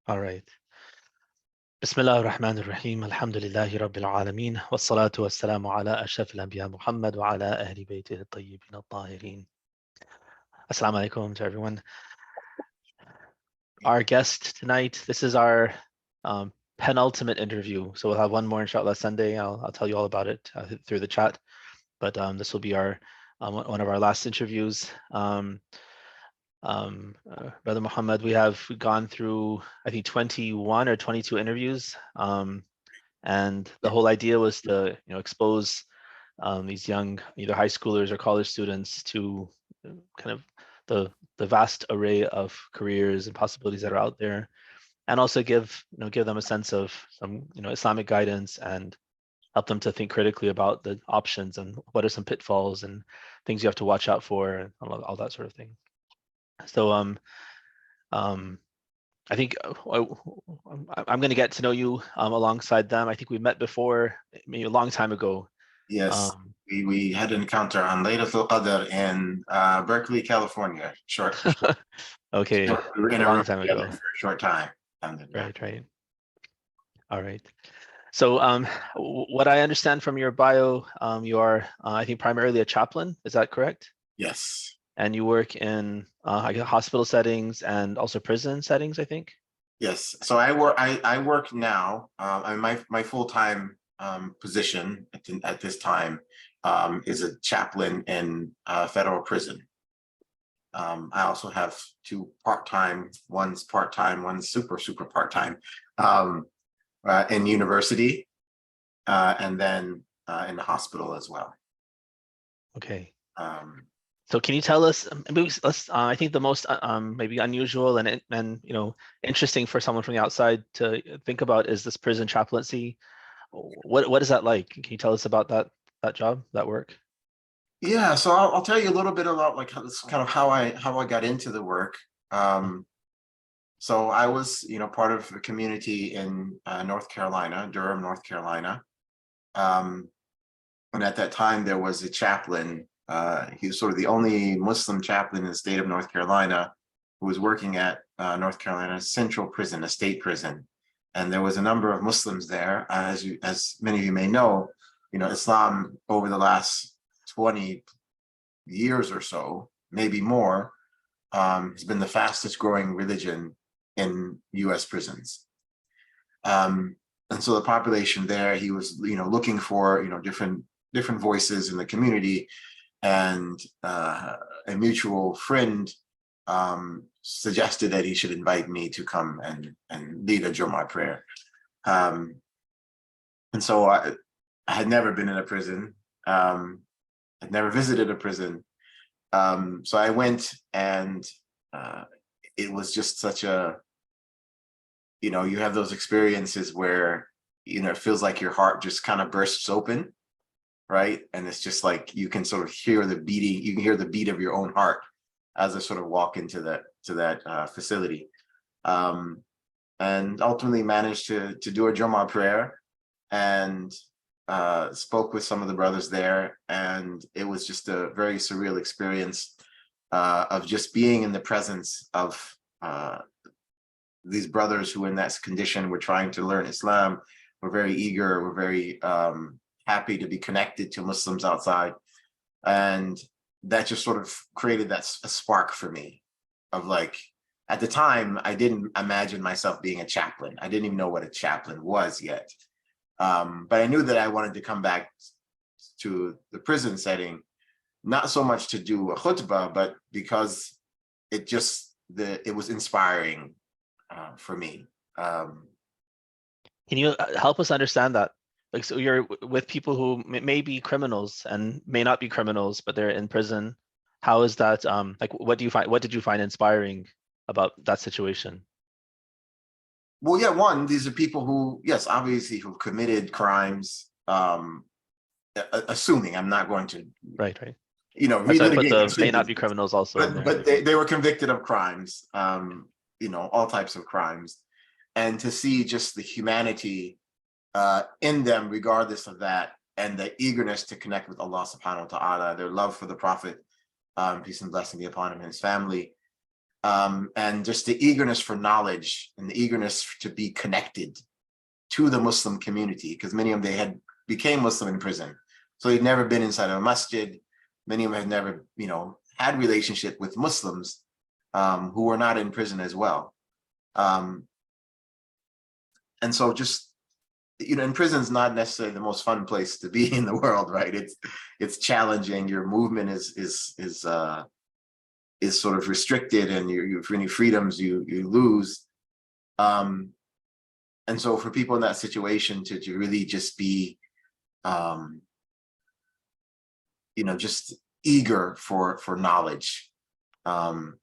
All right. Bismillah ar-Rahman ar-Rahim. Alhamdulillahi Rabbil Alameen. Wassalatu wassalamu ala ashraf al-anbiya Muhammad wa ala ahli baytihi at-tayyibin at-tahirin. Assalamu alaikum to everyone. Our guest tonight, this is our penultimate interview. So we'll have one more inshallah Sunday. I'll tell you all about it through the chat. But this will be our one of our last interviews. Brother Muhammad, we have gone through, I think, 21 or 22 interviews. And the whole idea was to, expose these young, either high schoolers or college students to kind of the vast array of careers and possibilities that are out there, and also give them a sense of some, Islamic guidance and help them to think critically about the options and what are some pitfalls and things you have to watch out for and all that sort of thing. So I think I'm going to get to know you alongside them. I think we met before, maybe a long time ago. Yes, we had an encounter on Laylatul Qadr in Berkeley, California. Okay, we were in a a long room time ago. for a short time. Right. All right. So what I understand from your bio, you are, I think, primarily a chaplain. Is that correct? Yes. And you work in hospital settings and also prison settings, I think. Yes. So I work now. My full-time position at this time is a chaplain in federal prison. I also have two part-time. One's part-time. One's super part-time in university, and then in the hospital as well. Okay. So can you tell us, I think the most maybe unusual and interesting for someone from the outside to think about is this prison chaplaincy. What is that like? Can you tell us about that job, that work? Yeah, so I'll tell you a little bit about kind of how I got into the work. So I was part of a community in North Carolina, Durham, North Carolina, and at that time there was a chaplain. He was sort of the only Muslim chaplain in the state of North Carolina who was working at North Carolina Central Prison, a state prison. And there was a number of Muslims there. As many of you may know, Islam over the last 20 years or so, maybe more, has been the fastest growing religion in US prisons. And so the population there, he was, looking for, different voices in the community. And a mutual friend suggested that he should invite me to come and lead a Jummah prayer. And so I had never been in a prison. I'd never visited a prison. So I went, and it was just such a, you have those experiences where, it feels like your heart just kind of bursts open. Right. And it's just like you can sort of hear the beating, you can hear the beat of your own heart as I sort of walk into that facility. And ultimately managed to do a Jummah prayer and spoke with some of the brothers there. And it was just a very surreal experience of just being in the presence of these brothers who in that condition were trying to learn Islam, were very eager, were very happy to be connected to Muslims outside. And that just sort of created a spark for me of like, at the time, I didn't imagine myself being a chaplain. I didn't even know what a chaplain was yet. But I knew that I wanted to come back to the prison setting, not so much to do a khutbah, but because it was inspiring for me. Can you help us understand that? Like, so you're with people who may be criminals and may not be criminals, but they're in prison. How is that? Like, what did you find inspiring about that situation? Well, yeah, one, these are people who, yes, obviously who committed crimes, assuming I'm not going to, Right. relitigate. May not be criminals also in there. But they were convicted of crimes, all types of crimes. And to see just the humanity in them, regardless of that, and the eagerness to connect with Allah subhanahu wa ta'ala, their love for the Prophet, peace and blessing be upon him and his family. and just the eagerness for knowledge and the eagerness to be connected to the Muslim community, because many of them, they had became Muslim in prison. So they'd never been inside of a masjid. Many of them had never, had relationship with Muslims who were not in prison as well. And so just, in prison is not necessarily the most fun place to be in the world, right? It's challenging. Your movement is sort of restricted, and any freedoms you lose. And so for people in that situation to really just be, just eager for knowledge. And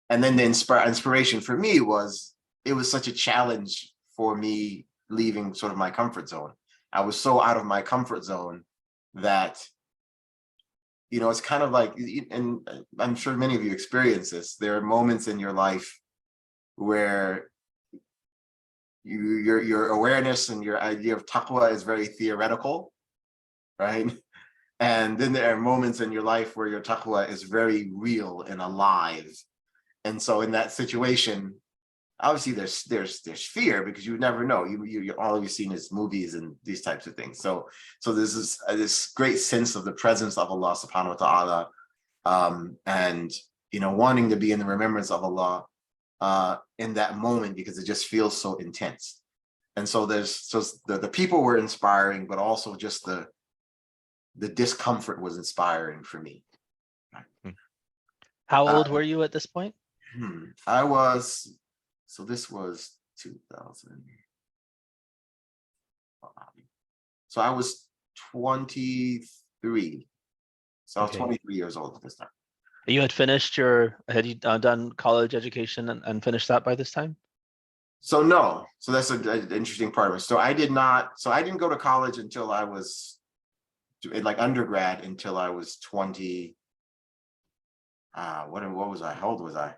then the inspiration for me was, it was such a challenge for me leaving sort of my comfort zone. I was so out of my comfort zone that, it's kind of like, and I'm sure many of you experience this, there are moments in your life where your awareness and your idea of taqwa is very theoretical, right? And then there are moments in your life where your taqwa is very real and alive. And so in that situation, obviously there's fear, because you never know. You all you've seen is movies and these types of things. So there's this great sense of the presence of Allah subhanahu wa ta'ala, and wanting to be in the remembrance of Allah in that moment, because it just feels so intense. And so the people were inspiring, but also just the discomfort was inspiring for me. How old were you at this point? I was, so this was 2000. So I was 23. So I was 23 years old at this time. You had had you done college education and finished that by this time? So no, so that's an interesting part of it. So I didn't go to college until I was, like undergrad, until I was 20. What was I? How old was I?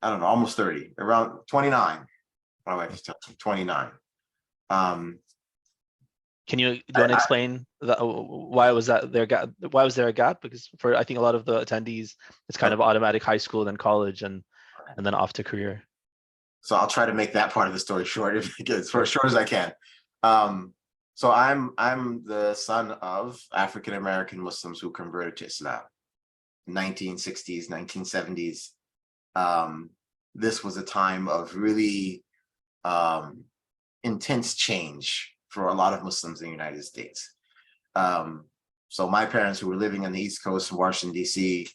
I don't know, almost 30, around 29. My wife tells me 29. Do you want to explain why was there a gap? Because for, I think, a lot of the attendees, it's kind of automatic high school, then college, and then off to career. So I'll try to make that part of the story short, for as short as I can. So I'm the son of African American Muslims who converted to Islam in 1960s, 1970s. This was a time of really intense change for a lot of Muslims in the United States. So my parents, who were living on the East Coast in Washington, D.C.,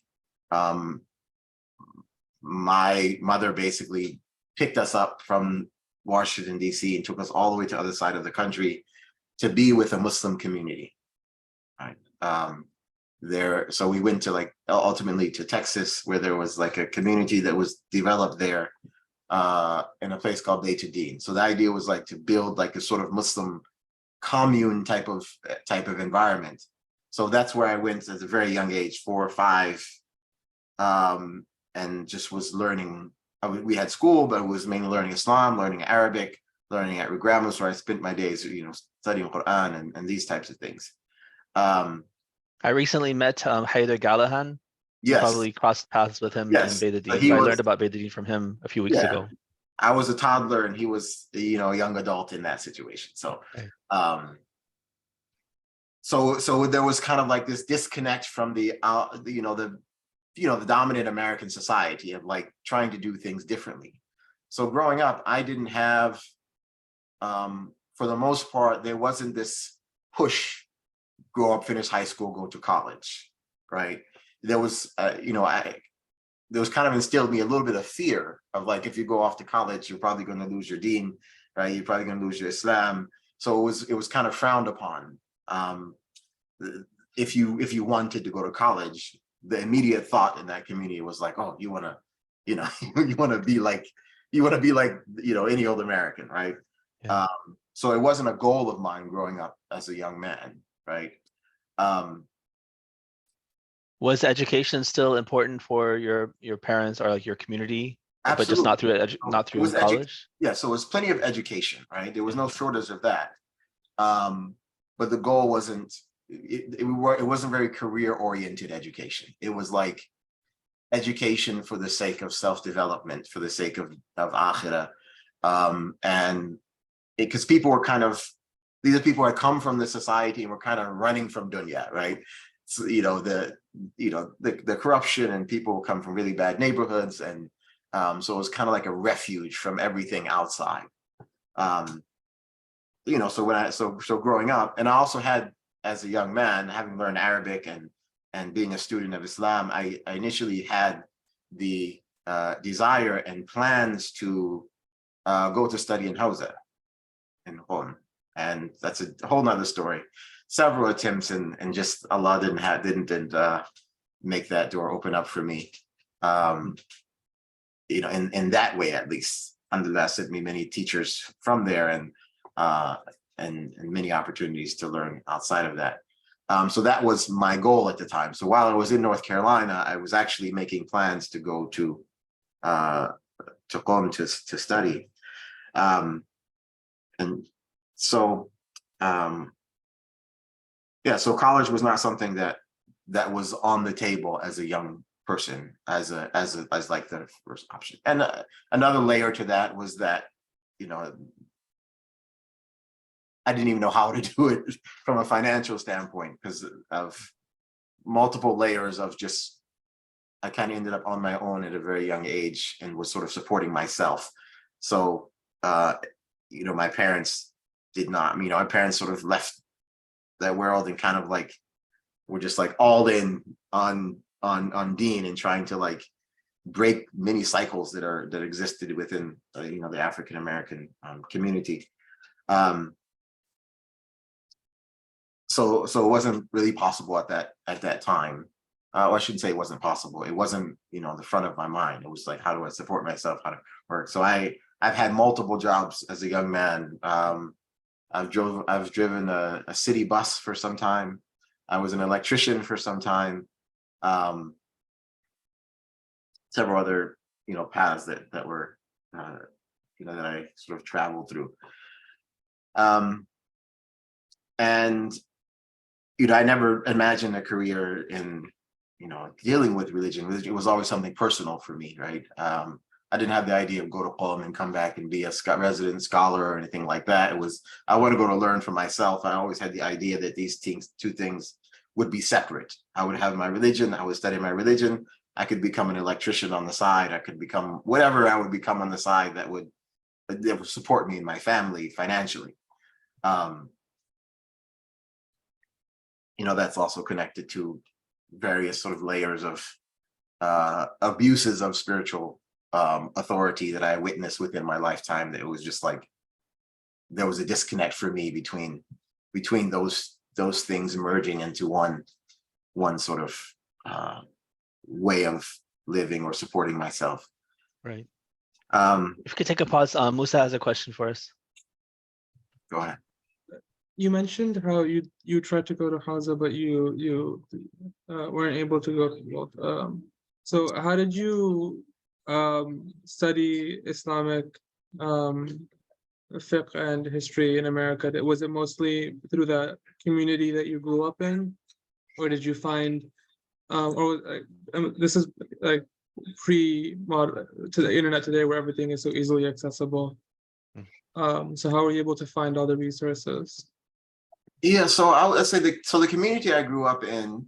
my mother basically picked us up from Washington, D.C. and took us all the way to the other side of the country to be with a Muslim community. Right. So we went to ultimately to Texas, where there was like a community that was developed there in a place called Beit Din. So the idea was like to build like a sort of Muslim commune type of environment. So that's where I went at a very young age, 4 or 5, and just was learning. We had school, but it was mainly learning Islam, learning Arabic, learning at grammar. So I spent my days, studying Qur'an and these types of things. I recently met Haider Gallahan. Yes. Probably crossed paths with him in Beit Din. So I learned about Beit Din from him a few weeks ago. I was a toddler and he was, a young adult in that situation. So, so there was kind of like this disconnect from the dominant American society of like trying to do things differently. So growing up, I didn't have, for the most part, there wasn't this push, grow up, finish high school, go to college, right? There was, there was kind of instilled in me a little bit of fear of like, if you go off to college, you're probably going to lose your deen, right? You're probably going to lose your Islam. So it was kind of frowned upon. If you wanted to go to college, the immediate thought in that community was like, oh, you want to, you want to be like any old American, right? Yeah. So it wasn't a goal of mine growing up as a young man, right? Was education still important for your parents or like your community? Absolutely. But just not through college? Yeah, so it was plenty of education, right? There was no shortage of that. But the goal wasn't, it wasn't very career-oriented education. It was like education for the sake of self-development, for the sake of akhirah. And because people were these are people who had come from the society and were kind of running from dunya, right? So, the corruption, and people come from really bad neighborhoods. And so it was kind of like a refuge from everything outside. So growing up, and I also had, as a young man, having learned Arabic and being a student of Islam, I initially had the desire and plans to go to study in Hausa, in Qom. And that's a whole nother story. Several attempts, and just Allah didn't make that door open up for me. In that way, at least. Alhamdulillah sent me many teachers from there, and many opportunities to learn outside of that. So that was my goal at the time. So while I was in North Carolina, I was actually making plans to go to Qom to study. So college was not something that was on the table as a young person, as like the first option. And another layer to that was that, I didn't even know how to do it from a financial standpoint, because of multiple layers of just, I kind of ended up on my own at a very young age and was sort of supporting myself. So, my parents did not, my parents sort of left that world and kind of like, were just like all in on Deen, and trying to like break many cycles that existed within, the African-American community. So it wasn't really possible at that time. Or I shouldn't say it wasn't possible. It wasn't, the front of my mind. It was like, how do I support myself? How to work? So I've had multiple jobs as a young man. I've driven a city bus for some time. I was an electrician for some time. Several other, paths that were, that I sort of traveled through. And I never imagined a career in, dealing with religion. It was always something personal for me, right? I didn't have the idea of go to Qom and come back and be a resident scholar or anything like that. It was, I want to go to learn for myself. I always had the idea that these two things would be separate. I would have my religion, I would study my religion. I could become an electrician on the side. I could become whatever I would become on the side that would support me and my family financially. That's also connected to various sort of layers of abuses of spiritual authority that I witnessed within my lifetime. That it was just like, there was a disconnect for me between those things merging into one sort of way of living or supporting myself. Right. If we could take a pause, Musa has a question for us. Go ahead. You mentioned how you tried to go to Hausa, but you weren't able to go to both. So how did you study Islamic fiqh and history in America? Was it mostly through the community that you grew up in, or did you find, this is like pre-modern to the internet today, where everything is so easily accessible. So how were you able to find all the resources? Yeah, so let's say the community I grew up in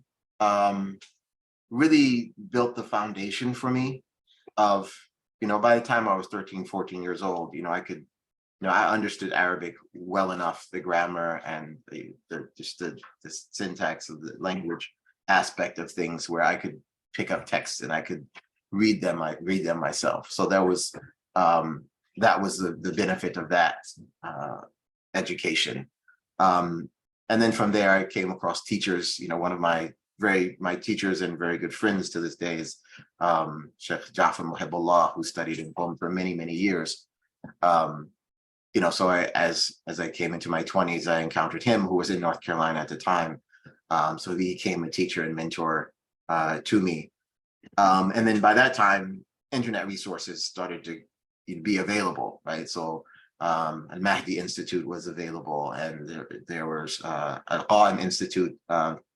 really built the foundation for me of, by the time I was 13, 14 years old, I could, I understood Arabic well enough, the grammar and the syntax of the language aspect of things, where I could pick up texts and I could read them myself. So that was the benefit of that education. And then from there, I came across teachers. One of my teachers and very good friends to this day is Sheikh Chaplain, who studied in Qom for many, many years. So as I came into my 20s, I encountered him, who was in North Carolina at the time. So he became a teacher and mentor to me. And then by that time, internet resources started to be available, right? So Al-Mahdi Institute was available, and there was Al-Qa'im Institute,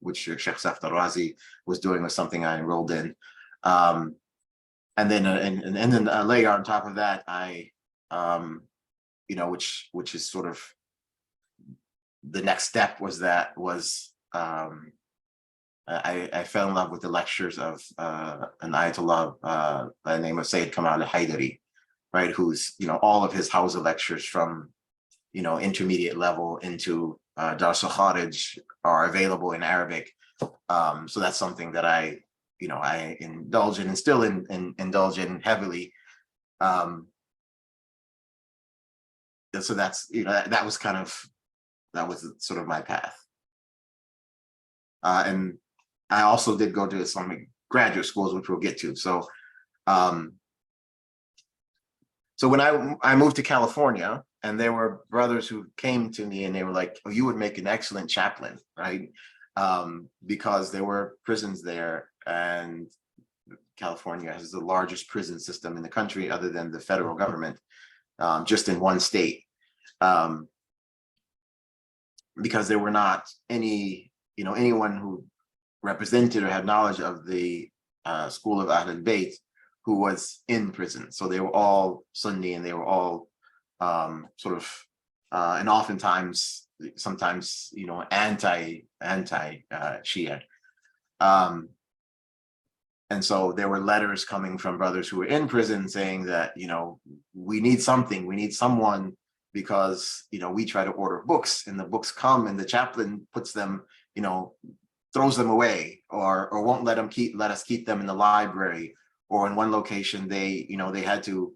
which Sheikh Safdar Razi was doing, was something I enrolled in. And then a layer on top of that, I which is sort of the next step was I fell in love with the lectures of an Ayatollah by the name of Sayyid Kamal al-Haidari, right? Who's, all of his Hausa lectures from, intermediate level into Dars al-Kharij are available in Arabic. So that's something that I indulge in and still indulge in heavily. So that's, that was sort of my path. And I also did go to Islamic graduate schools, which we'll get to. So, so when I moved to California, and there were brothers who came to me and they were like, "Oh, you would make an excellent chaplain," right? Because there were prisons there, and California has the largest prison system in the country, other than the federal government, just in one state. Because there were not anyone who represented or had knowledge of the school of Ahlul Bayt who was in prison. So they were all Sunni, and they were all and oftentimes, sometimes, anti-Shi'a. And so there were letters coming from brothers who were in prison saying that, we need something, we need someone, because, we try to order books and the books come and the chaplain puts them, throws them away, or won't let us keep them in the library. Or in one location, they had to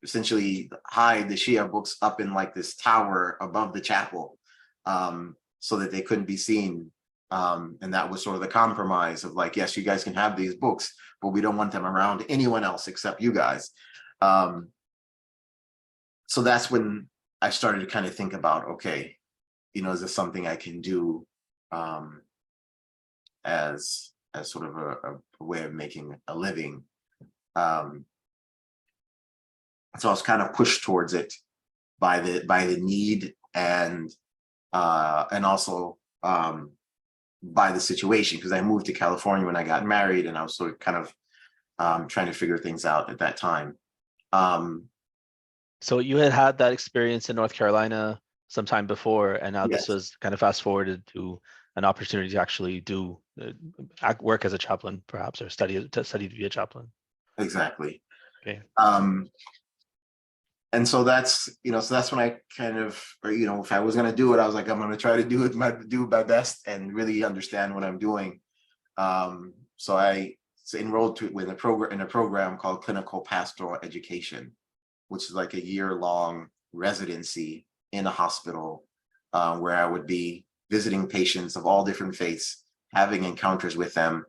essentially hide the Shia books up in like this tower above the chapel, so that they couldn't be seen. And that was sort of the compromise of like, yes, you guys can have these books, but we don't want them around anyone else except you guys. So that's when I started to kind of think about, okay, is this something I can do as sort of a way of making a living? So I was kind of pushed towards it by the need, and also by the situation, because I moved to California when I got married, and I was sort of kind of trying to figure things out at that time. So you had that experience in North Carolina sometime before, and now Yes. this was kind of fast forwarded to an opportunity to actually do work as a chaplain, perhaps, or study to be a chaplain. Exactly. Okay. And so that's when I kind of, if I was going to do it, I was like, I'm going to try to do my best and really understand what I'm doing. So I enrolled in a program called Clinical Pastoral Education, which is like a year-long residency in a hospital, where I would be visiting patients of all different faiths, having encounters with them,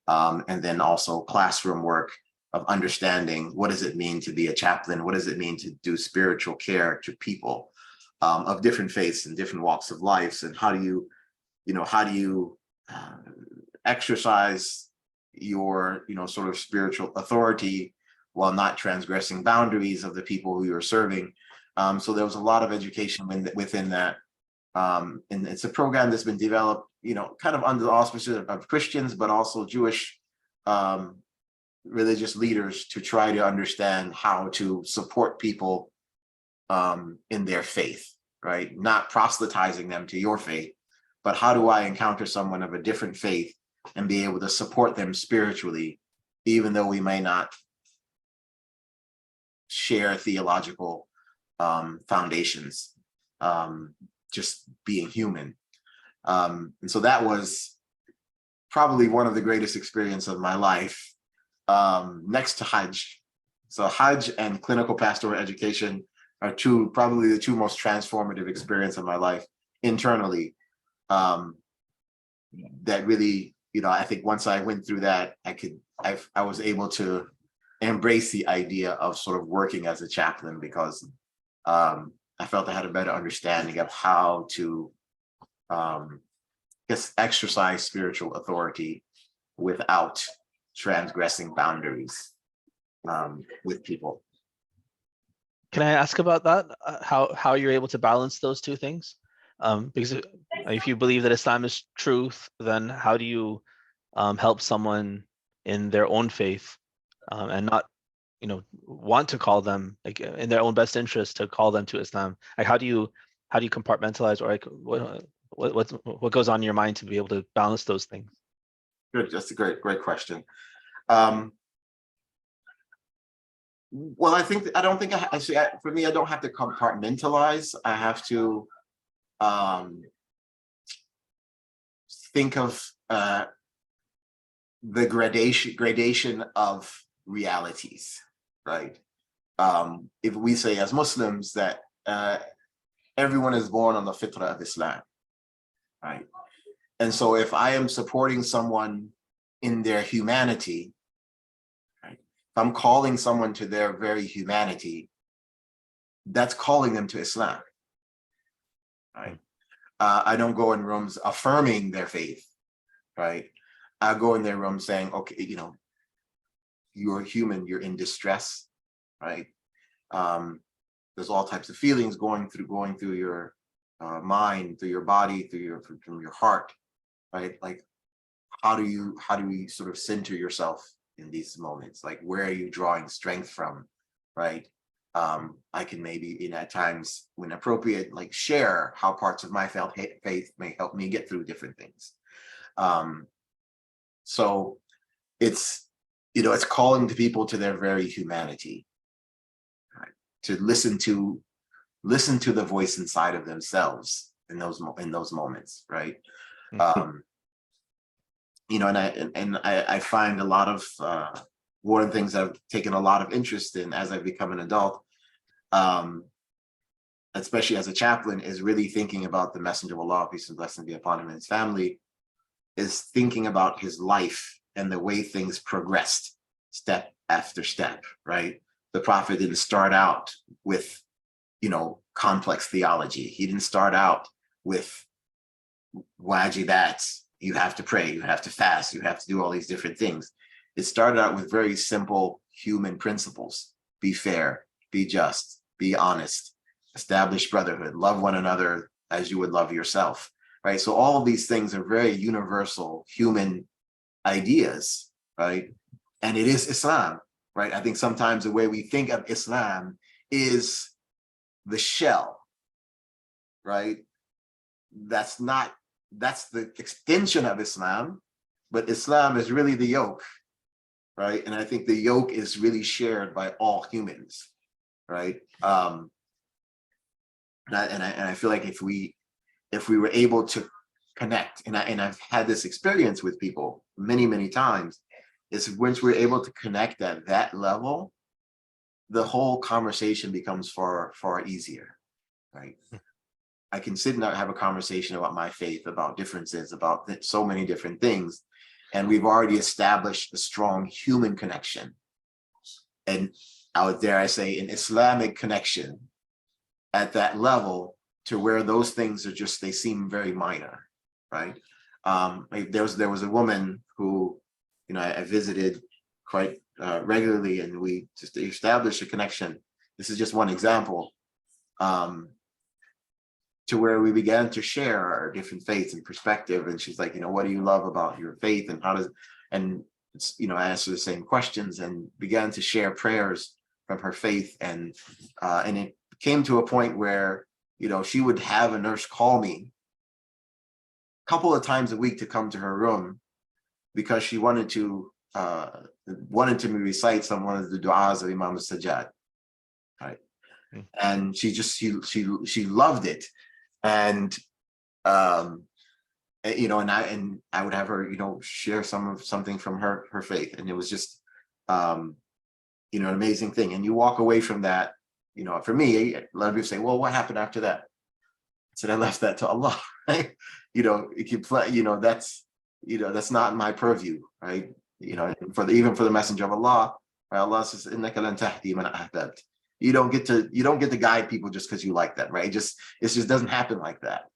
and then also classroom work of understanding, what does it mean to be a chaplain? What does it mean to do spiritual care to people of different faiths and different walks of life? And how do you exercise your, sort of spiritual authority while not transgressing boundaries of the people who you're serving? So there was a lot of education within that. And it's a program that's been developed, kind of under the auspices of Christians, but also Jewish religious leaders, to try to understand how to support people in their faith, right? Not proselytizing them to your faith, but how do I encounter someone of a different faith and be able to support them spiritually, even though we may not share theological foundations, just being human. And so that was probably one of the greatest experiences of my life, next to Hajj. So Hajj and Clinical Pastoral Education are probably the two most transformative experiences of my life internally. That really, I think once I went through that, I was able to embrace the idea of sort of working as a chaplain, because I felt I had a better understanding of how to exercise spiritual authority without transgressing boundaries with people. Can I ask about that? How you're able to balance those two things? Because if you believe that Islam is truth, then how do you help someone in their own faith, and not, want to call them, like, in their own best interest to call them to Islam? Like, how do you compartmentalize, or like what goes on in your mind to be able to balance those things? Good, that's a great question. Well, I don't think for me, I don't have to compartmentalize. I have to think of the gradation of realities, right? If we say as Muslims that everyone is born on the fitrah of Islam, right? And so if I am supporting someone in their humanity, right? If I'm calling someone to their very humanity, that's calling them to Islam, right? I don't go in rooms affirming their faith, right? I go in their room saying, okay, you're human, you're in distress, right? There's all types of feelings going through your mind, through your body, from your heart, right? Like, how do you sort of center yourself in these moments? Like, where are you drawing strength from, right? I can maybe, at times when appropriate, like, share how parts of my faith may help me get through different things. So it's, it's calling to people to their very humanity, right? To listen to the voice inside of themselves in those moments, right? Mm-hmm. And I find a lot of one of the things I've taken a lot of interest in as I've become an adult, especially as a chaplain, is really thinking about the Messenger of Allah, peace and blessing be upon him and his family, is thinking about his life and the way things progressed step after step, right? The Prophet didn't start out with, complex theology. He didn't start out with wajibats. You have to pray, you have to fast, you have to do all these different things. It started out with very simple human principles: be fair, be just, be honest, establish brotherhood, love one another as you would love yourself, right? So all of these things are very universal human ideas, right? And it is Islam, right? I think sometimes the way we think of Islam is the shell, right? That's the extension of Islam, but Islam is really the yoke, right? And I think the yoke is really shared by all humans, right? And I feel like if we were able to connect, and I've had this experience with people many times, is once we're able to connect at that level, the whole conversation becomes far easier, right? I can sit and have a conversation about my faith, about differences, about so many different things, and we've already established a strong human connection, and dare I say, an Islamic connection at that level, to where those things are just, they seem very minor, right? There was a woman who, I visited quite regularly, and we just established a connection. This is just one example, to where we began to share our different faiths and perspective. And she's like, what do you love about your faith, and I asked her the same questions, and began to share prayers from her faith. And it came to a point where, she would have a nurse call me a couple of times a week to come to her room, because she wanted to recite some one of the du'as of Imam al-Sajjad, right? And she loved it. And and I would have her, share something from her faith, and it was just an amazing thing. And you walk away from that, for me, a lot of people say, well, what happened after that? I said, I left that to Allah, right? It can play, that's not my purview, right? Even for the Messenger of Allah, right? Allah says, innaka lan tahdi man ahbabta. You don't get to guide people just because you like them, right? It just doesn't happen like that.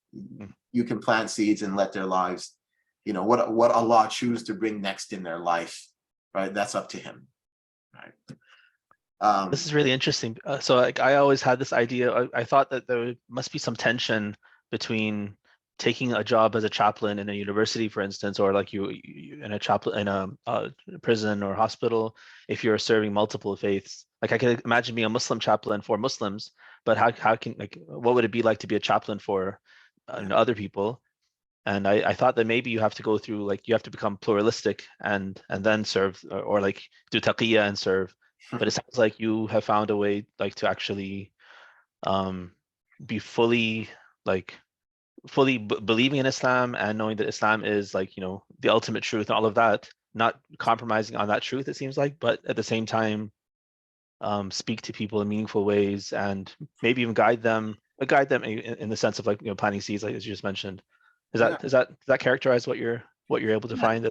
You can plant seeds and let their lives, what Allah choose to bring next in their life, right? That's up to him, right? This is really interesting. So I always had this idea. I thought that there must be some tension between taking a job as a chaplain in a university, for instance, or like you in a chaplain in a prison or hospital, if you're serving multiple faiths. Like I could imagine being a Muslim chaplain for Muslims, but how can, like, what would it be like to be a chaplain for other people? And I thought that maybe you have to go through, like, you have to become pluralistic and then serve, or like do taqiyya and serve. But it sounds like you have found a way, like, to actually be fully, like, believing in Islam and knowing that Islam is, like, the ultimate truth and all of that, not compromising on that truth, it seems like, but at the same time speak to people in meaningful ways and maybe even guide them in the sense of, like, planting seeds, like as you just mentioned. Does Yeah. that characterize what you're able to find?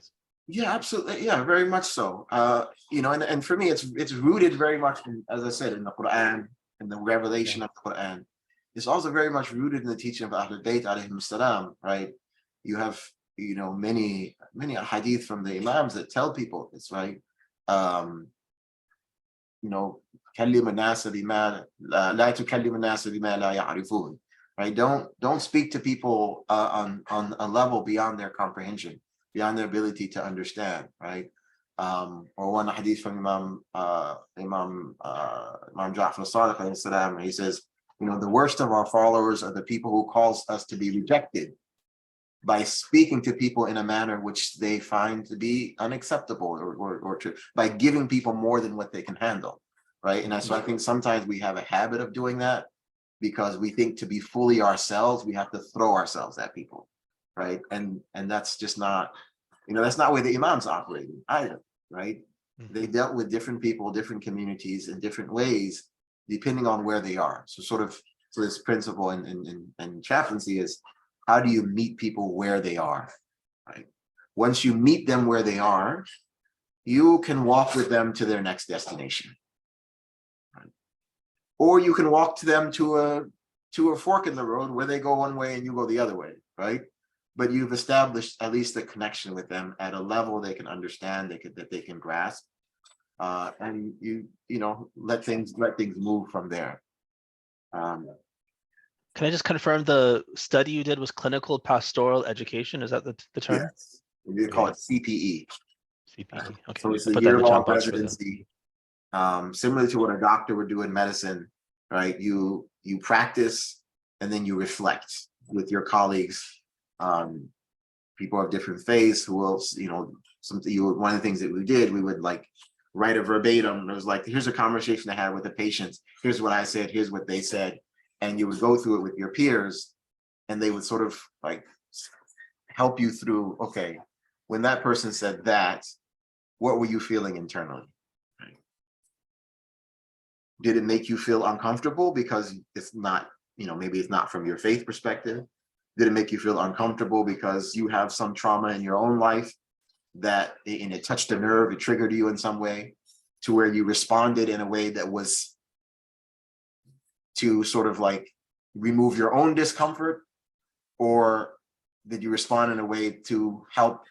Yeah, absolutely. Yeah, very much so. And for me, it's rooted very much in, as I said, in the Qur'an, in the revelation of the Qur'an. It's also very much rooted in the teaching of Ahlul Bayt alayhim salam, right? You have, many hadith from the Imams that tell people this, right? كلم الناس بما لا تكلم الناس بما لا يعرفون, right? Don't speak to people on a level beyond their comprehension, beyond their ability to understand, right? Or one hadith from Imam Ja'far as-Sadiq alayhi salam, he says, the worst of our followers are the people who cause us to be rejected by speaking to people in a manner which they find to be unacceptable or to, by giving people more than what they can handle, right? And so I think sometimes we have a habit of doing that because we think to be fully ourselves, we have to throw ourselves at people, right? And that's just not, that's not where the Imams operated either, right? They dealt with different people, different communities in different ways, depending on where they are. So this principle in chaplaincy is, how do you meet people where they are, right? Once you meet them where they are, you can walk with them to their next destination, right? Or you can walk to them to a fork in the road where they go one way and you go the other way, right? But you've established at least a connection with them at a level they can understand, that they can grasp, and you let things move from there. Can I just confirm the study you did was Clinical Pastoral Education? Is that the term? Yes, we call it CPE. CPE. Okay. So it's I'll a put that in the year-long chat box for them. residency, similar to what a doctor would do in medicine, right? You practice and then you reflect with your colleagues, people of different faiths who will, one of the things that we did, we would like write a verbatim. It was like, here's a conversation I had with the patients. Here's what I said. Here's what they said. And you would go through it with your peers and they would sort of like help you through, okay, when that person said that, what were you feeling internally? Right? Did it make you feel uncomfortable because it's not, maybe it's not from your faith perspective? Did it make you feel uncomfortable because you have some trauma in your own life that it touched a nerve, it triggered you in some way to where you responded in a way that was to sort of like remove your own discomfort? Or did you respond in a way to help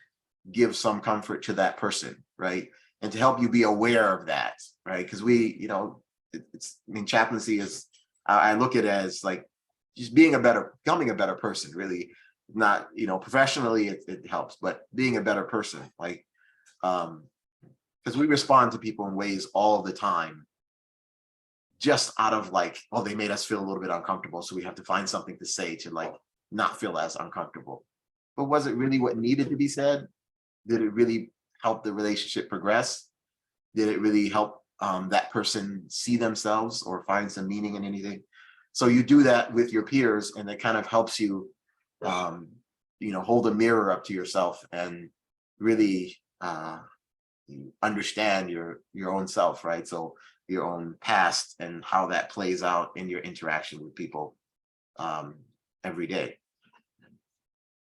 give some comfort to that person, right? And to help you be aware of that, right? Because chaplaincy is, I look at it as like just becoming a better person, really. Not, professionally it helps, but being a better person, like, because we respond to people in ways all the time, just out of like, oh, they made us feel a little bit uncomfortable, so we have to find something to say to like not feel as uncomfortable. But was it really what needed to be said? Did it really help the relationship progress? Did it really help that person see themselves or find some meaning in anything? So you do that with your peers, and it kind of helps you, hold a mirror up to yourself and really understand your own self, right? So your own past and how that plays out in your interaction with people every day.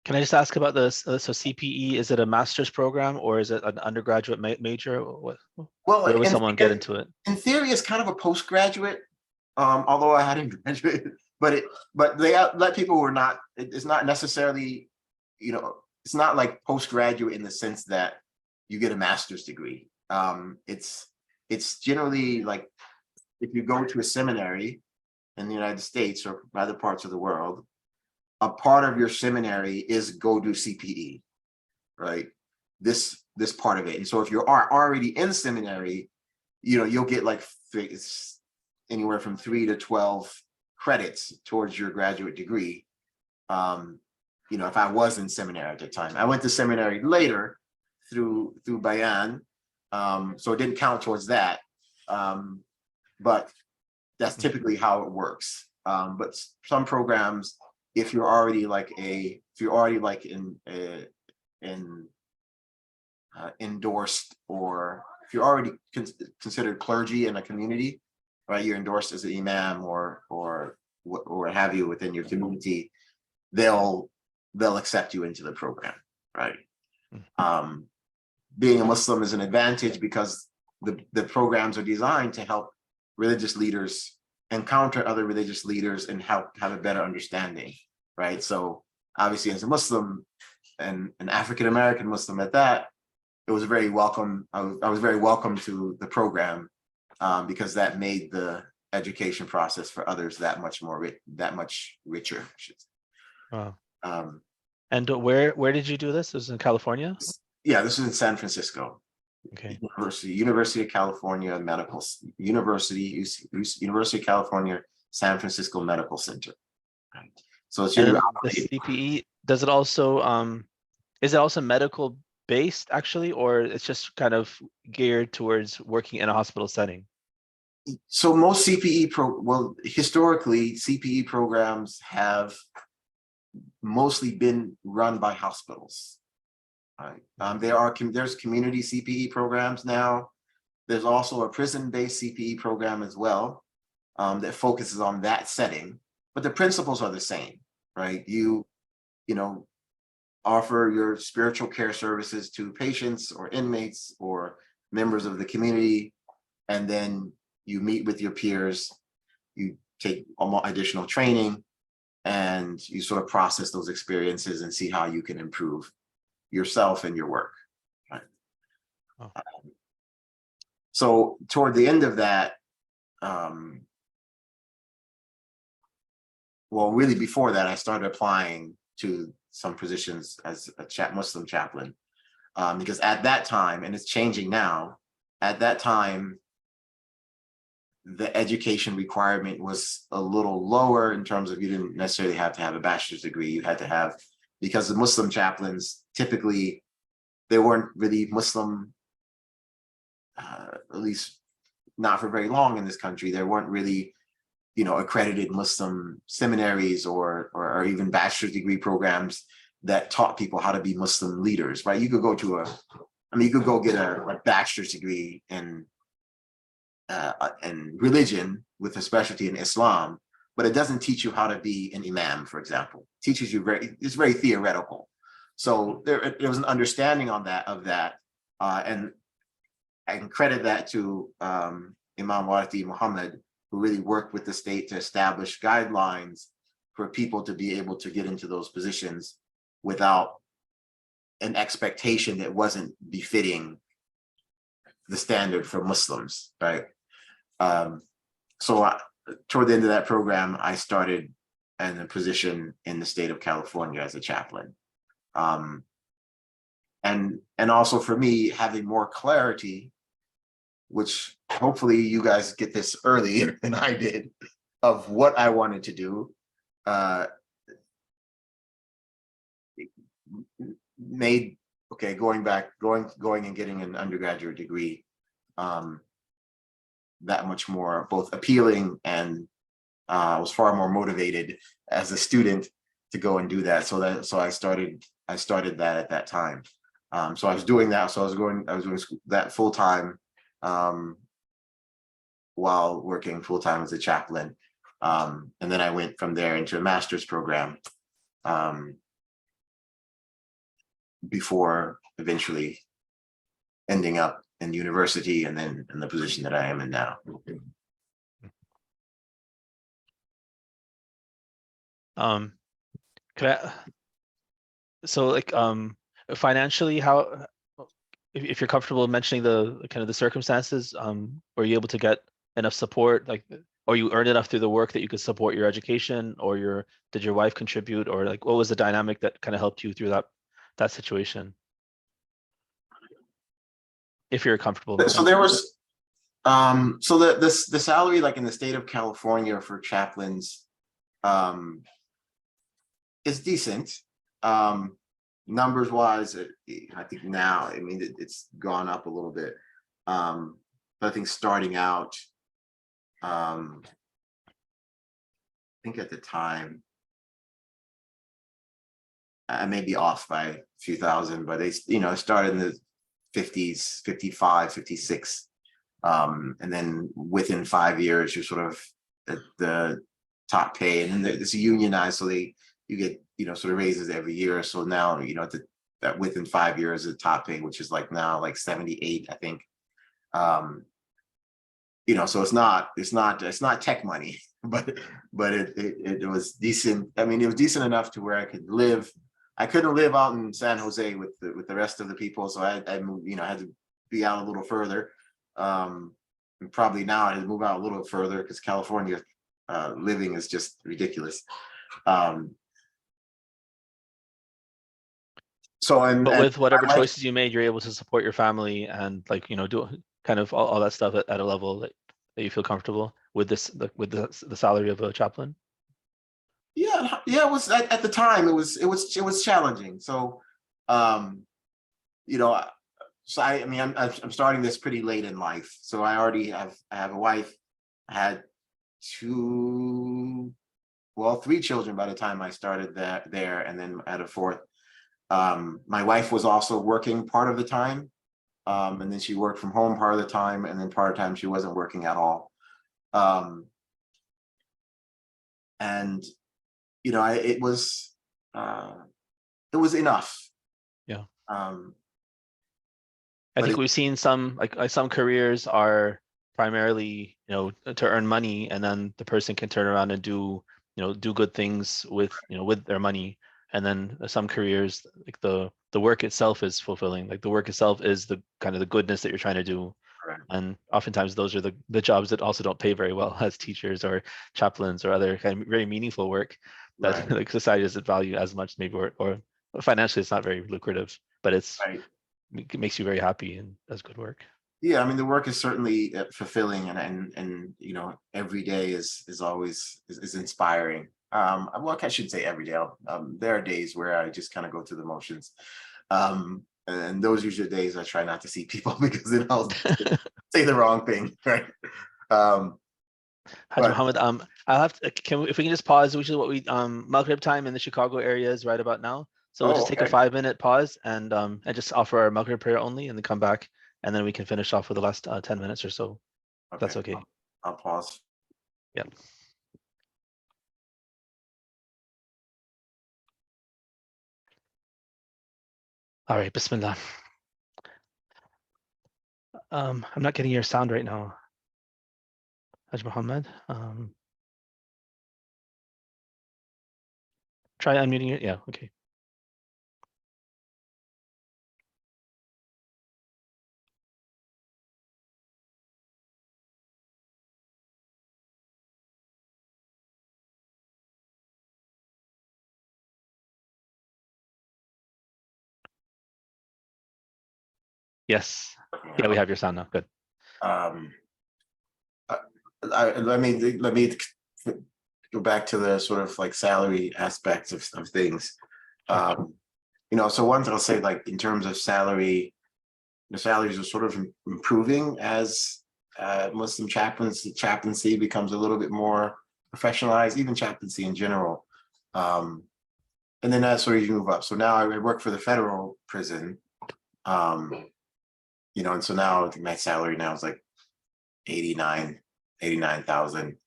Can I just ask about this? So CPE, is it a master's program or is it an undergraduate major? Well, where would someone get into it? In theory, it's kind of a postgraduate, although I hadn't graduated, but they let people who are not, it's not necessarily, it's not like postgraduate in the sense that you get a master's degree. It's generally like, if you go to a seminary in the United States or other parts of the world, a part of your seminary is go do CPE, right? This part of it. And so if you are already in seminary, you know, you'll get like anywhere from 3 to 12 credits towards your graduate degree. You know, if I was in seminary at the time, I went to seminary later through Bayan, so it didn't count towards that. But that's typically how it works. But some programs, if you're already like endorsed, or if you're already considered clergy in a community, right? You're endorsed as an imam or what have you within your community, they'll accept you into the program, right? Being a Muslim is an advantage because the programs are designed to help religious leaders encounter other religious leaders and help have a better understanding, right? So obviously as a Muslim and an African-American Muslim at that, it was very welcome. I was very welcome to the program because that made the education process for others that much richer. Wow. And where did you do this? This was in California? Yeah, this is in San Francisco. Okay. University of California University of California, San Francisco Medical Center. Right. So it's the CPE, does it also is it also medical based actually, or it's just kind of geared towards working in a hospital setting? So most historically CPE programs have mostly been run by hospitals. Right. There's community CPE programs now. There's also a prison-based CPE program as well that focuses on that setting, but the principles are the same, right? You know, offer your spiritual care services to patients or inmates or members of the community, and then you meet with your peers, you take additional training, and you sort of process those experiences and see how you can improve yourself and your work. Right? Oh. So toward the end of that, well, really before that, I started applying to some positions as a Muslim chaplain, because at that time, and it's changing now, at that time, the education requirement was a little lower in terms of you didn't necessarily have to have a bachelor's degree. You had to have, because the Muslim chaplains, typically, they weren't really Muslim, at least not for very long in this country. There weren't really, you know, accredited Muslim seminaries or even bachelor's degree programs that taught people how to be Muslim leaders, right? You could go to you could go get a bachelor's degree in religion with a specialty in Islam, but it doesn't teach you how to be an imam, for example. It teaches you it's very theoretical. So there was an understanding of that, and I can credit that to Imam Hajj Muhammad, who really worked with the state to establish guidelines for people to be able to get into those positions without an expectation that wasn't befitting the standard for Muslims, right? So toward the end of that program, I started in a position in the state of California as a chaplain. And also for me, having more clarity, which hopefully you guys get this earlier than I did, of what I wanted to do, made, okay, going and getting an undergraduate degree that much more both appealing, and I was far more motivated as a student to go and do that. So I started that at that time. So I was doing that. So I was doing that full time while working full time as a chaplain. And then I went from there into a master's program before eventually ending up in university and then in the position that I am in now. So like financially, how, if you're comfortable mentioning the kind of the circumstances, were you able to get enough support? Like, or you earned enough through the work that you could support your education, or did your wife contribute, or like what was the dynamic that kind of helped you through that situation? If you're comfortable. So there was, so the salary, like in the state of California for chaplains, is decent. Numbers wise, I think now, I mean, it's gone up a little bit. But I think starting out, I think at the time, I may be off by a few thousand, but they, started in the 50s, 55, 56. And then within 5 years, you're sort of at the top pay, and then it's unionized, so you get, sort of raises every year. So now, that within 5 years, the top pay, which is like now like 78, I think. So it's not tech money, but it was decent. I mean, it was decent enough to where I could live. I couldn't live out in San Jose with the rest of the people, so I moved, I had to be out a little further. And probably now I had to move out a little further because California living is just ridiculous. But with whatever choices you made, you're able to support your family and like, do kind of all that stuff at a level that you feel comfortable with with the salary of a chaplain. Yeah, it was at the time. It was challenging. So, so I mean, I'm starting this pretty late in life. So I have a wife. I had 3 children by the time I started there, and then I had a 4th. My wife was also working part of the time, and then she worked from home part of the time, and then part of the time she wasn't working at all. And it was enough. Yeah. I think we've seen some some careers are primarily, to earn money, and then the person can turn around and do good things with their money. And then some careers, like the work itself is fulfilling. Like the work itself is the kind of the goodness that you're trying to do. Right. And oftentimes those are the jobs that also don't pay very well, as teachers or chaplains or other kind of very meaningful work that Right. like society doesn't value as much, maybe, or financially it's not very lucrative, but it makes you very happy and does good work. Yeah, I mean, the work is certainly fulfilling, and every day is always inspiring. Well, I should say every day. There are days where I just kind of go through the motions, and those usually days I try not to see people because then I'll say the wrong thing, right? Hajj Muhammad, I'll have to, if we can just pause, which is what we Maghrib time in the Chicago area is right about now. So we'll just take a 5-minute pause and just offer our Maghrib prayer only, and then come back, and then we can finish off with the last 10 minutes or so. If that's okay. I'll pause. Yeah. All right, Bismillah. I'm not getting your sound right now, Hajj Muhammad. Try unmuting it. Yeah, okay. Yes. Yeah, we have your sound now. Good. Let me go back to the sort of like salary aspects of things. So once I'll say, like, in terms of salary, the salaries are sort of improving as Muslim chaplaincy becomes a little bit more professionalized, even chaplaincy in general. And then that's where you move up. So now I work for the federal prison. And so now I think my salary now is like 89,000,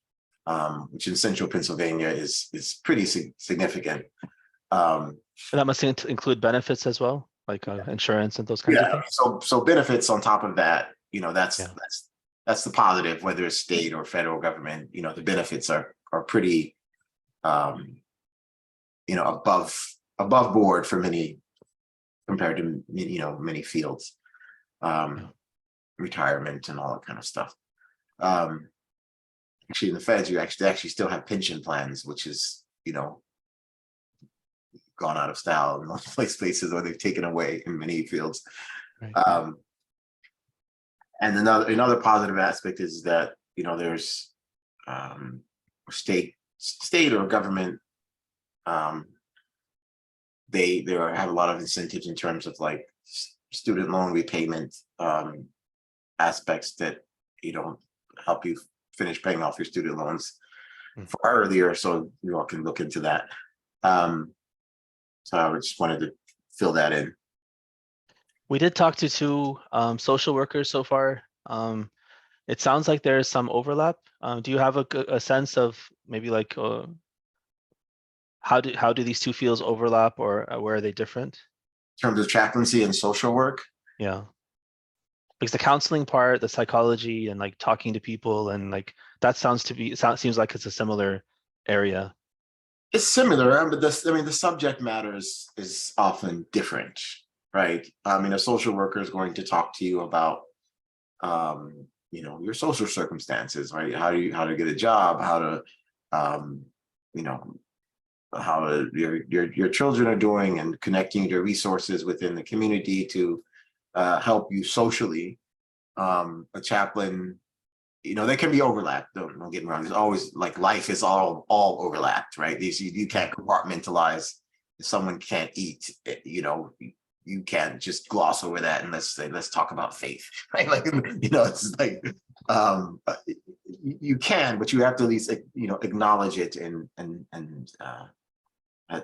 which in central Pennsylvania is pretty significant. That must include benefits as well, like insurance and those kinds of things. So benefits on top of that, that's the positive, whether it's state or federal government. The benefits are pretty, above board for many, compared to many fields, retirement and all that kind of stuff. actually in the feds, they actually still have pension plans, which is, gone out of style in most places, or they've taken away in many fields. Right. And another positive aspect is that, there's state or government, they have a lot of incentives in terms of like student loan repayment aspects that help you finish paying off your student loans far earlier, so you all can look into that. So I just wanted to fill that in. We did talk to two social workers so far. It sounds like there's some overlap. Do you have a sense of maybe like how do these two fields overlap, or where are they different? In terms of chaplaincy and social work? Yeah. Because the counseling part, the psychology, and like talking to people, and like that seems like it's a similar area. It's similar, but the subject matter is often different, right? A social worker is going to talk to you about, your social circumstances, right? How to get a job, how to, how your children are doing, and connecting to resources within the community to help you socially. A chaplain, there can be overlap. Don't get me wrong. There's always, like, life is all overlapped, right? You can't compartmentalize. If someone can't eat, you can't just gloss over that and let's talk about faith, right? Like, it's like you can, but you have to at least acknowledge it and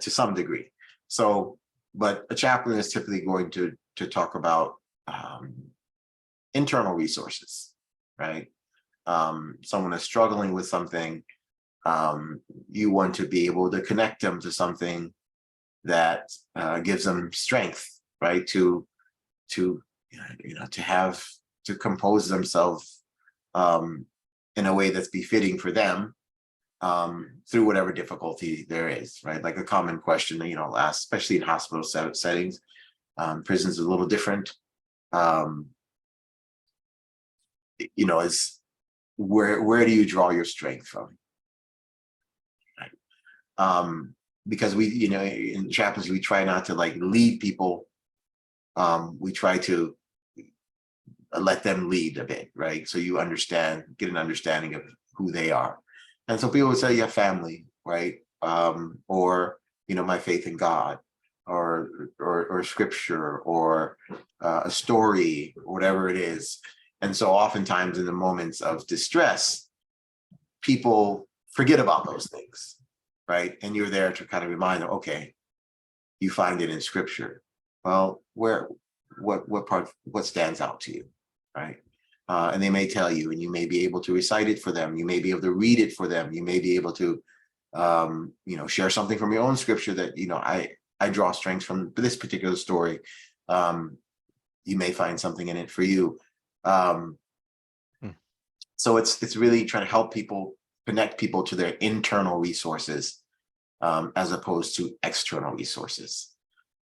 to some degree. So, but a chaplain is typically going to talk about internal resources, right? Someone is struggling with something, you want to be able to connect them to something that gives them strength, right? To compose themselves in a way that's befitting for them, through whatever difficulty there is, right? Like a common question, asked, especially in hospital settings. Prisons is a little different. Is where do you draw your strength from? Right? Because we, in chaplains, we try not to like lead people. We try to let them lead a bit, right? So you get an understanding of who they are. And so people would say, yeah, family, right? Or, my faith in God, or scripture, or a story, or whatever it is. And so oftentimes in the moments of distress, people forget about those things, right? And you're there to kind of remind them, okay, you find it in scripture. Well, what stands out to you, right? And they may tell you, and you may be able to recite it for them. You may be able to read it for them. You may be able to, share something from your own scripture that, I draw strength from this particular story. You may find something in it for you. So it's really trying to help people, connect people to their internal resources, as opposed to external resources.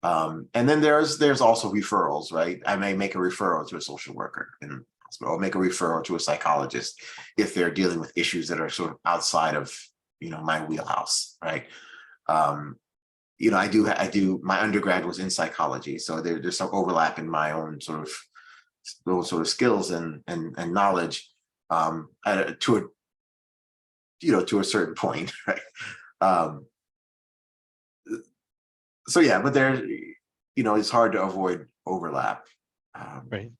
And then there's also referrals, right? I may make a referral to a social worker, and or make a referral to a psychologist if they're dealing with issues that are sort of outside of my wheelhouse, right? I do. My undergrad was in psychology, so there's some overlap in my own sort of skills and knowledge, to a certain point, right? So yeah, but there, it's hard to avoid overlap, Right.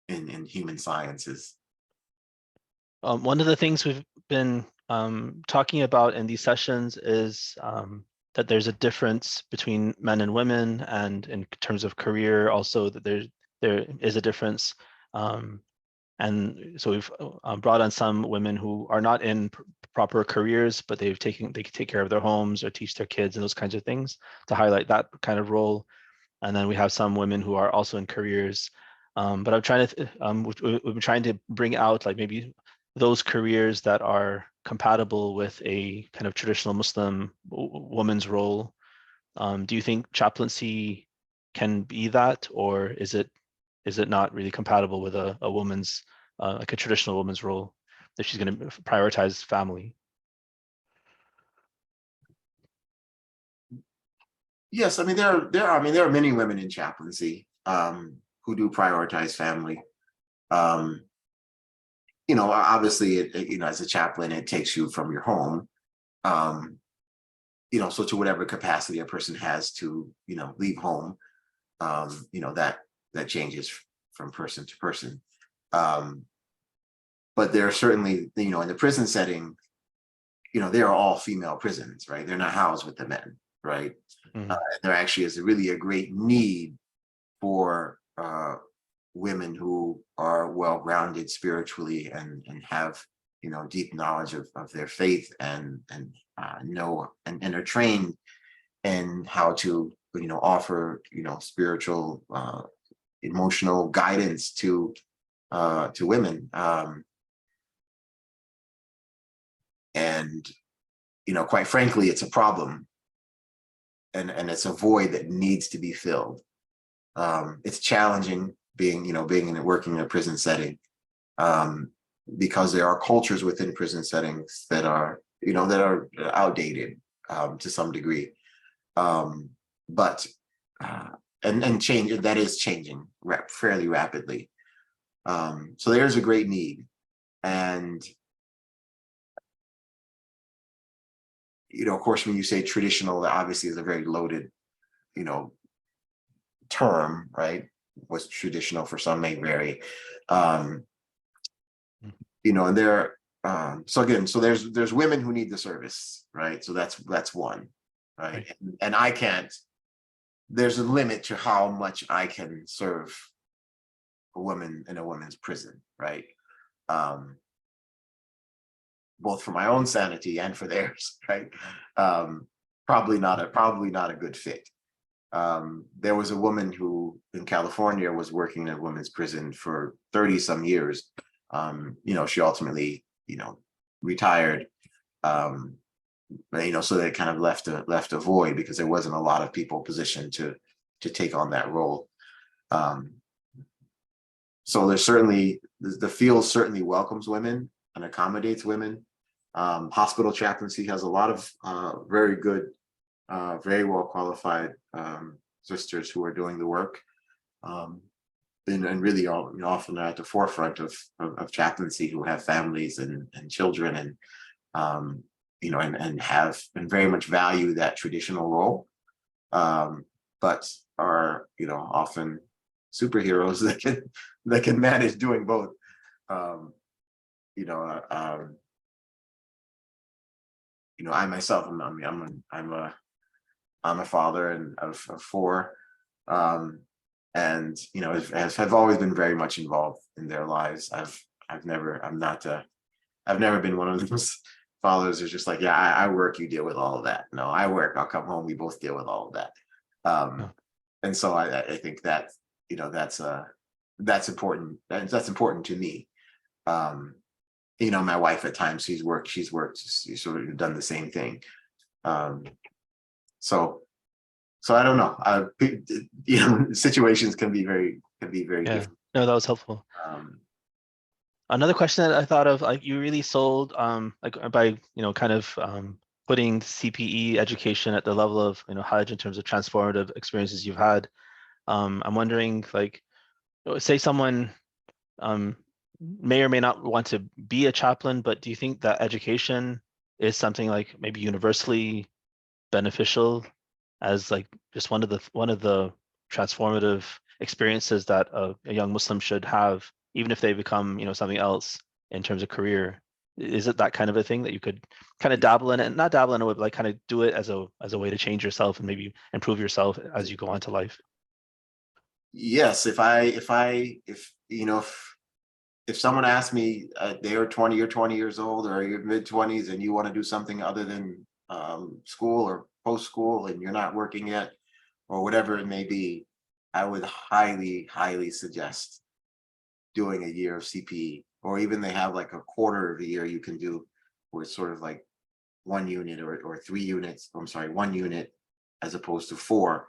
in human sciences. One of the things we've been talking about in these sessions is that there's a difference between men and women, and in terms of career also, that there is a difference. And so we've brought on some women who are not in proper careers, but they can take care of their homes or teach their kids and those kinds of things, to highlight that kind of role. And then we have some women who are also in careers. But I'm trying to, we've been trying to bring out like maybe those careers that are compatible with a kind of traditional Muslim woman's role. Do you think chaplaincy can be that, or is it not really compatible with a woman's, like a traditional woman's role? if she's going to prioritize family. Yes, I mean there are many women in chaplaincy who do prioritize family. You know, obviously, you know, as a chaplain, it takes you from your home, you know, so to whatever capacity a person has to, you know, leave home, you know, that changes from person to person. But there are certainly, you know, in the prison setting, you know, they are all female prisons, right? They're not housed with the men, right? There actually is really a great need for women who are well-grounded spiritually and have, you know, deep knowledge of their faith and know and are trained in how to, you know, offer, you know, spiritual, emotional guidance to women. And, you know, quite frankly, it's a problem. And it's a void that needs to be filled. It's challenging being in working in a prison setting, because there are cultures within prison settings that are, you know, that are outdated to some degree. But change that is changing fairly rapidly. So there's a great need, and you know, of course, when you say traditional, that obviously is a very loaded, you know, term, right? What's traditional for some may vary. You know, and there, so again, so there's women who need the service, right? So that's one, right? And I can't, there's a limit to how much I can serve a woman in a women's prison, right? Both for my own sanity and for theirs, right? Probably not a good fit. There was a woman who in California was working in a women's prison for 30 some years. You know, she ultimately, you know, retired. You know, so they kind of left a void because there wasn't a lot of people positioned to take on that role. So there's certainly, the field certainly welcomes women and accommodates women. Hospital chaplaincy has a lot of very good, very well qualified sisters who are doing the work, and really all, you know, often at the forefront of chaplaincy, who have families and children, and you know, and have and very much value that traditional role, but are, you know, often superheroes that can manage doing both. You know, you know, I myself, I'm a father and of 4, and you know, have always been very much involved in their lives. I've never been one of those fathers who's just like, yeah, I work, you deal with all of that. No, I work, I'll come home, we both deal with all of that. And so I think that, you know, that's important. That's important to me. You know, my wife at times, she's sort of done the same thing. So I don't know. You know, situations can be very different. No, that was helpful. Another question that I thought of, like, you really sold, like, by, you know, kind of putting CPE education at the level of, you know, Hajj in terms of transformative experiences you've had. I'm wondering, like, say someone may or may not want to be a chaplain, but do you think that education is something like maybe universally beneficial as like just one of the transformative experiences that a young Muslim should have, even if they become, you know, something else in terms of career? Is it that kind of a thing that you could kind of dabble in it, not dabble in it, but like kind of do it as a way to change yourself and maybe improve yourself as you go on to life? Yes, if you know, if someone asked me, they are 20 or 20 years old, or you're mid-20s and you want to do something other than school or post-school and you're not working yet, or whatever it may be, I would highly suggest doing a year of CPE, or even they have like a quarter of a year you can do, where it's sort of like 1 unit or 3 units. I'm sorry, 1 unit as opposed to 4.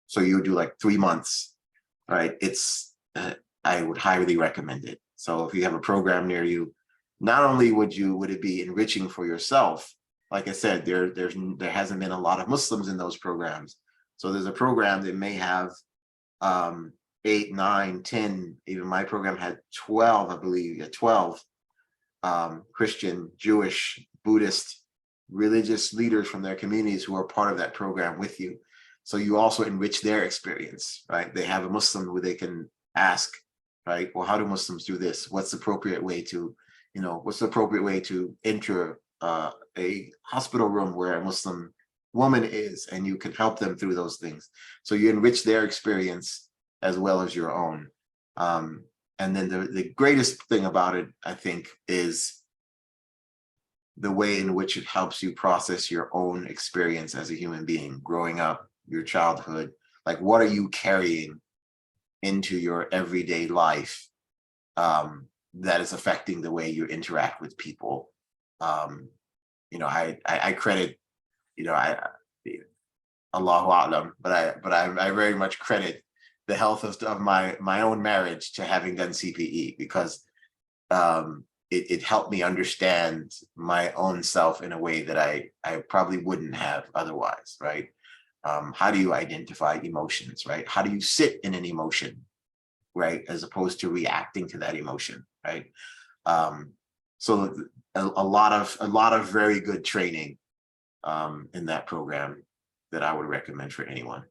So you would do like 3 months, right? It's I would highly recommend it. So if you have a program near you, not only would it be enriching for yourself, like I said, there hasn't been a lot of Muslims in those programs. So there's a program that may have 8, 9, 10, even my program had 12, I believe, 12 Christian, Jewish, Buddhist, religious leaders from their communities who are part of that program with you. So you also enrich their experience, right? They have a Muslim who they can ask, right? Well, how do Muslims do this? What's the appropriate way to, what's the appropriate way to enter a hospital room where a Muslim woman is, and you can help them through those things. So you enrich their experience as well as your own. And then the greatest thing about it, I think, is the way in which it helps you process your own experience as a human being, growing up, your childhood. Like, what are you carrying into your everyday life that is affecting the way you interact with people? I credit, Allahu A'lam, but I very much credit the health of my own marriage to having done CPE, because it helped me understand my own self in a way that I probably wouldn't have otherwise, right? How do you identify emotions, right? How do you sit in an emotion, right? As opposed to reacting to that emotion, right? So a lot of very good training in that program that I would recommend for anyone.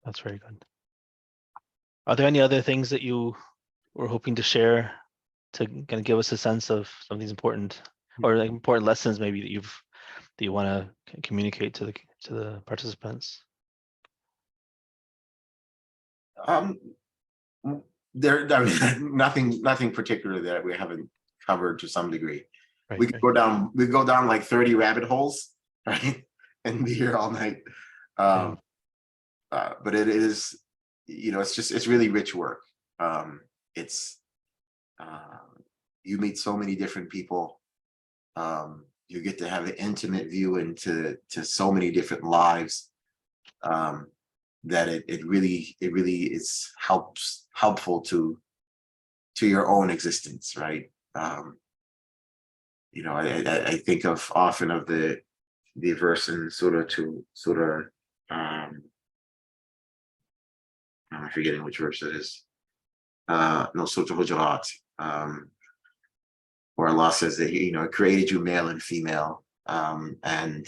That's very good. Are there any other things that you were hoping to share to kind of give us a sense of some of these important or like important lessons maybe that you want to communicate to the participants? Nothing particular that we haven't covered to some degree. Right, we could go down like 30 rabbit holes, right, and be here all night. But it is, it's really rich work. You meet so many different people. You get to have an intimate view into so many different lives, that it really is helpful to your own existence, right? I think of often of the verse in I'm forgetting which verse it is. No, Surah Al-Hujurat, where Allah says that He, created you male and female, and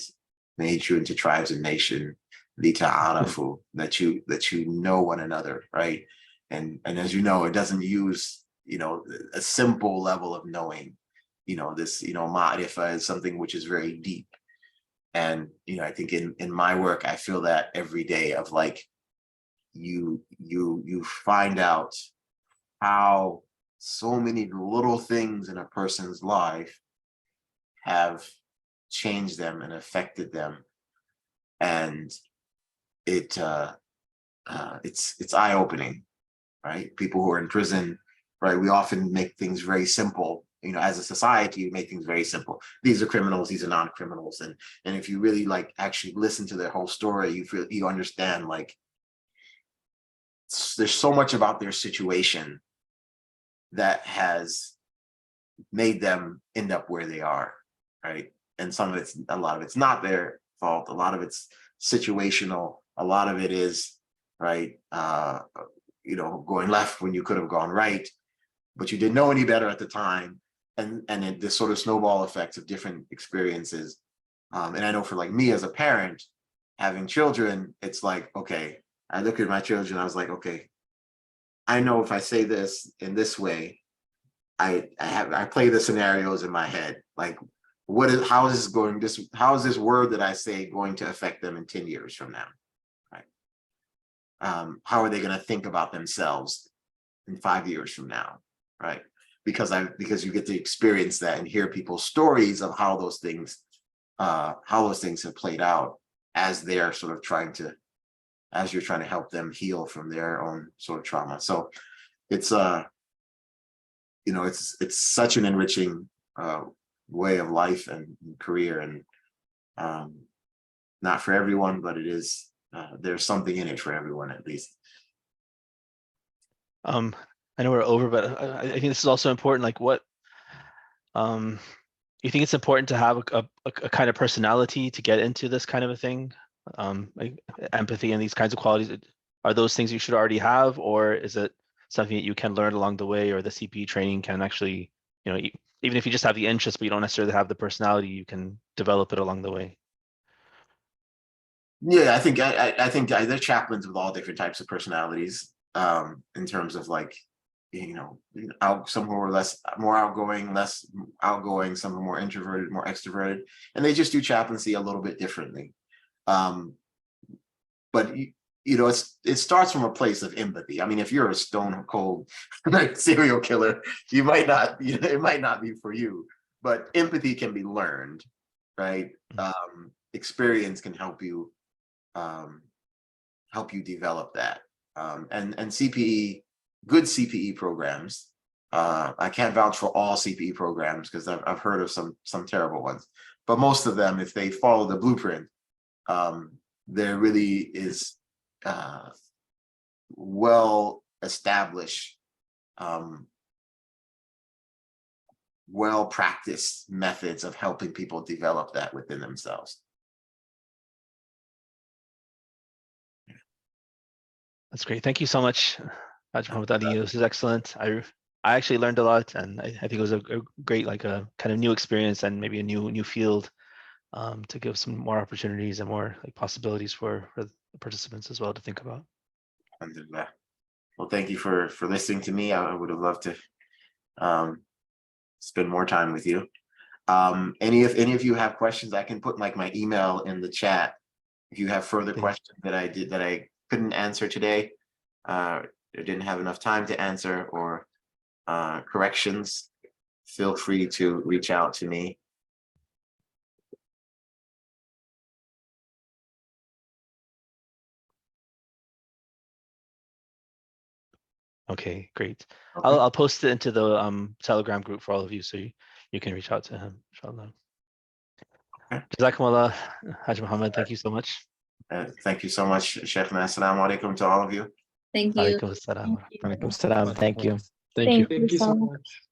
made you into tribes and nation, lita'arafu, that you know one another, right? And as you know, it doesn't use, a simple level of knowing. This, ma'rifah is something which is very deep. And, I think in my work, I feel that every day of like, you find out how so many little things in a person's life have changed them and affected them. And it's eye-opening, right? People who are in prison, right? We often make things very simple. As a society, we make things very simple. These are criminals, these are non-criminals. And if you really like actually listen to their whole story, you understand like there's so much about their situation that has made them end up where they are, right? And a lot of it's not their fault. A lot of it's situational. A lot of it is, right, going left when you could have gone right, but you didn't know any better at the time. And this sort of snowball effects of different experiences. And I know for like me as a parent, having children, it's like, okay, I look at my children, I was like, okay, I know if I say this in this way, I play the scenarios in my head. Like, how is this word that I say going to affect them in 10 years from now? Right. How are they going to think about themselves in 5 years from now? Right. Because you get to experience that and hear people's stories of how those things have played out as they're sort of as you're trying to help them heal from their own sort of trauma. So it's it's such an enriching way of life and career, and not for everyone, but it is, there's something in it for everyone at least. I know we're over, but I think this is also important. Like what, you think it's important to have a kind of personality to get into this kind of a thing? Like empathy and these kinds of qualities, are those things you should already have, or is it something that you can learn along the way, or the CPE training can actually, you know, even if you just have the interest, but you don't necessarily have the personality, you can develop it along the way? Yeah, I think they're chaplains with all different types of personalities. In terms of like, some who are more outgoing, less outgoing, some are more introverted, more extroverted, and they just do chaplaincy a little bit differently. But it starts from a place of empathy. I mean, if you're a stone cold serial killer, you might not, it might not be for you. But empathy can be learned, right? Experience can help you develop that. And CPE, good CPE programs. I can't vouch for all CPE programs because I've heard of some terrible ones, but most of them, if they follow the blueprint, there really is well established, well practiced methods of helping people develop that within themselves. That's great. Thank you so much, Hajj Muhammad Ali. This is excellent. I actually learned a lot, and I think it was a great, like a kind of new experience and maybe a new field to give some more opportunities and more like possibilities for the participants as well to think about. Well, thank you for listening to me. I would have loved to spend more time with you. If any of you have questions, I can put like my email in the chat. If you have further questions that I couldn't answer today, or didn't have enough time to answer, or corrections, feel free to reach out to me. Okay, great. Okay. I'll post it into the Telegram group for all of you, so you can reach out to him, inshallah. Okay. Jazakumullah, Hajj Muhammad. Thank you so much. Thank you so much, Sheikhna. Assalamu alaikum to all of you. Thank you. Alaikum assalam. Alaikum salam. Thank you. Thank you so much.